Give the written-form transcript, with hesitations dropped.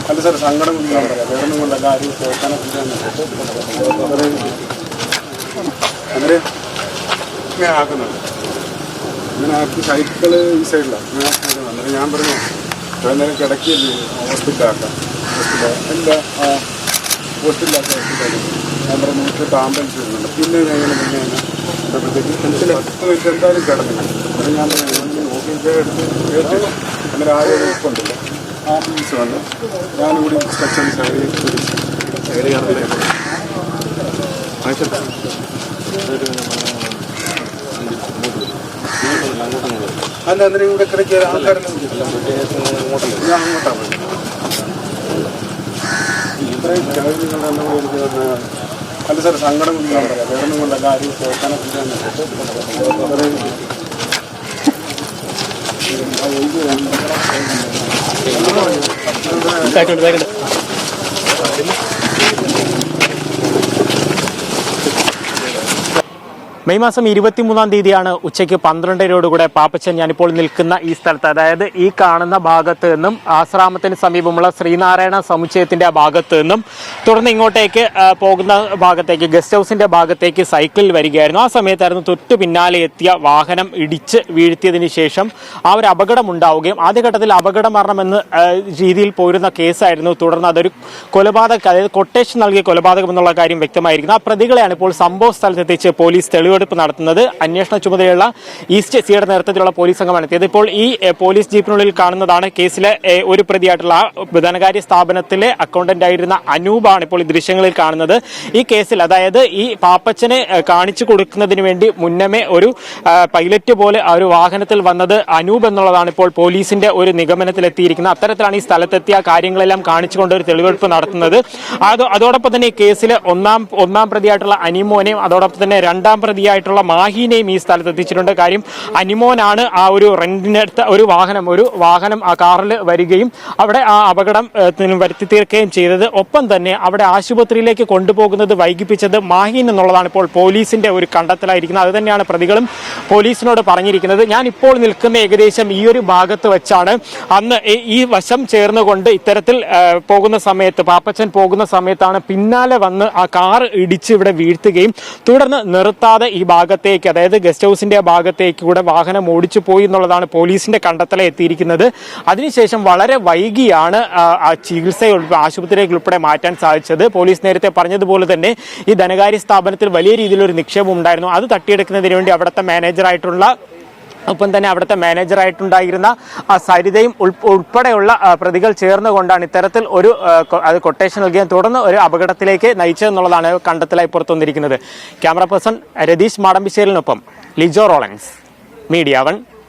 അല്ല സാർ, സങ്കടം വേറൊന്നും കൊണ്ടല്ല, ആരും കേൾക്കാനൊക്കെ അങ്ങനെ ഇങ്ങനെ ആക്കുന്നുണ്ട്. ഇങ്ങനെ ആക്കി സൈക്കിള് ഈ സൈഡിലാണ് ഇങ്ങനെ ആക്കുന്നത്. അന്നേരം ഞാൻ പറഞ്ഞു നേരം കിടക്കിയല്ലേ ഹോസ്പിറ്റലാക്കാം, എല്ലാ ഹോസ്പിറ്റലാക്കാം ഞാൻ പറഞ്ഞു 108 ആംബുലൻസ് വരുന്നുണ്ട്. പിന്നെ പിന്നെ എന്തായാലും കിടന്നില്ല. അത് ഞാൻ ഓഫീസ് എടുത്ത് കേട്ട് അങ്ങനെ ആരോഗ്യം ഉപ്പുണ്ടല്ലോ ആംബുലൻസ് വന്ന് ഞാനിവിടെ സ്ട്രെച്ചർ സൈഡിൽ അല്ല അന്നേരം ഇവിടെ കിടക്കിയ ആൾക്കാരെല്ലാം ഞാൻ അങ്ങോട്ടാണ് പോയി. ഇത്രയും അല്ല സാർ, സങ്കടം വേറൊന്നും കൊണ്ടല്ല, ആരും കേൾക്കാനൊക്കെ മെയ് മാസം 23-ാം തീയതിയാണ് ഉച്ചയ്ക്ക് 12:00 പാപ്പച്ചൻ ഞാനിപ്പോൾ നിൽക്കുന്ന ഈ സ്ഥലത്ത്, അതായത് ഈ കാണുന്ന ഭാഗത്ത് നിന്നും ആശ്രാമത്തിന് സമീപമുള്ള ശ്രീനാരായണ സമുച്ചയത്തിന്റെ ഭാഗത്ത് നിന്നും തുടർന്ന് ഇങ്ങോട്ടേക്ക് പോകുന്ന ഭാഗത്തേക്ക് ഗസ്റ്റ് ഹൗസിന്റെ ഭാഗത്തേക്ക് സൈക്കിളിൽ വരികയായിരുന്നു. ആ സമയത്തായിരുന്നു തൊട്ടു പിന്നാലെ എത്തിയ വാഹനം ഇടിച്ച് വീഴ്ത്തിയതിനു ശേഷം ആ ഒരു അപകടം ഉണ്ടാവുകയും ആദ്യഘട്ടത്തിൽ അപകട മരണമെന്ന രീതിയിൽ പോരുന്ന കേസായിരുന്നു. തുടർന്ന് അതൊരു കൊലപാതകം, അതായത് കൊട്ടേഷൻ നൽകിയ കൊലപാതകം എന്നുള്ള കാര്യം വ്യക്തമായിരിക്കുന്നു. ആ പ്രതികളെയാണ് ഇപ്പോൾ സംഭവ സ്ഥലത്തെത്തിച്ച് പോലീസ് തെളിവെടുപ്പ് നടത്തുന്നത്. അന്വേഷണ ചുമതലയുള്ള ഈസ്റ്റ് സിയുടെ നേതൃത്വത്തിലുള്ള പോലീസ് സംഘമാണ് എത്തിയത്. ഇപ്പോൾ ഈ പോലീസ് ജീപ്പിനുള്ളിൽ കാണുന്നതാണ് കേസിലെ ഒരു പ്രതിയായിട്ടുള്ള ധനകാര്യ സ്ഥാപനത്തിലെ അക്കൗണ്ടന്റ് ആയിരുന്ന അനൂപാണ് ഇപ്പോൾ ഈ ദൃശ്യങ്ങളിൽ കാണുന്നത്. ഈ കേസിൽ, അതായത് ഈ പാപ്പച്ചനെ കാണിച്ചു കൊടുക്കുന്നതിന് വേണ്ടി മുന്നമേ ഒരു പൈലറ്റ് പോലെ ആ ഒരു വാഹനത്തിൽ വന്നത് അനൂപ് എന്നുള്ളതാണ് ഇപ്പോൾ പോലീസിന്റെ ഒരു നിഗമനത്തിലെത്തിയിരിക്കുന്നത്. അത്തരത്തിലാണ് ഈ സ്ഥലത്തെത്തിയ കാര്യങ്ങളെല്ലാം കാണിച്ചുകൊണ്ട് ഒരു തെളിവെടുപ്പ് നടത്തുന്നത്. അതോടൊപ്പം തന്നെ ഈ കേസിലെ ഒന്നാം പ്രതിയായിട്ടുള്ള അനിമോനെയും അതോടൊപ്പം തന്നെ രണ്ടാം പ്രതിയായിട്ടുള്ള മാഹിനെയും ഈ സ്ഥലത്ത് എത്തിച്ചിട്ടുണ്ട്. കാര്യം അനിമോനാണ് ആ ഒരു റെന്റിനെടുത്ത ഒരു വാഹനം ആ കാറിൽ വരികയും അവിടെ ആ അപകടം വരുത്തി തീർക്കുകയും ചെയ്തത്. ഒപ്പം തന്നെ അവിടെ ആശുപത്രിയിലേക്ക് കൊണ്ടുപോകുന്നത് വൈകിപ്പിച്ചത് മാഹിൻ എന്നുള്ളതാണ് ഇപ്പോൾ പോലീസിന്റെ ഒരു കണ്ടെത്തലായിരിക്കുന്നത്. അത് തന്നെയാണ് പ്രതികളും പോലീസിനോട് പറഞ്ഞിരിക്കുന്നത്. ഞാൻ ഇപ്പോൾ നിൽക്കുന്ന ഏകദേശം ഈ ഒരു ഭാഗത്ത് വെച്ചാണ് അന്ന് ഈ വശം ചേർന്നുകൊണ്ട് ഇത്തരത്തിൽ പോകുന്ന സമയത്ത്, പാപ്പച്ചൻ പോകുന്ന സമയത്താണ് പിന്നാലെ വന്ന് ആ കാർ ഇടിച്ച് ഇവിടെ വീഴ്ത്തുകയും തുടർന്ന് നിർത്താതെ ഈ ഭാഗത്തേക്ക്, അതായത് ഗസ്റ്റ് ഹൗസിന്റെ ഭാഗത്തേക്ക് കൂടെ വാഹനം ഓടിച്ചു പോയി എന്നുള്ളതാണ് പോലീസിന്റെ കണ്ടെത്തലെ എത്തിയിരിക്കുന്നത്. അതിനുശേഷം വളരെ വൈകിയാണ് ആശുപത്രിയിലേക്ക് ഉൾപ്പെടെ മാറ്റാൻ സാധിച്ചത്. പോലീസ് നേരത്തെ പറഞ്ഞതുപോലെ തന്നെ ഈ ധനകാര്യ സ്ഥാപനത്തിൽ വലിയ രീതിയിലൊരു നിക്ഷേപം ഉണ്ടായിരുന്നു. അത് തട്ടിയെടുക്കുന്നതിന് വേണ്ടി അവിടുത്തെ മാനേജറായിട്ടുണ്ടായിരുന്ന സരിതയും ഉൾപ്പെടെയുള്ള പ്രതികൾ ചേർന്നുകൊണ്ടാണ് ഇത്തരത്തിൽ ഒരു കൊട്ടേഷൻ നൽകിയ തുടർന്ന് ഒരു അപകടത്തിലേക്ക് നയിച്ചതെന്നുള്ളതാണ് കണ്ടെത്തലായി പുറത്തുവന്നിരിക്കുന്നത്. ക്യാമറ പേഴ്സൺ രതീഷ് മാടമ്പിശ്ശേരിനൊപ്പം ലിജോ റോളൻസ്, മീഡിയ 1.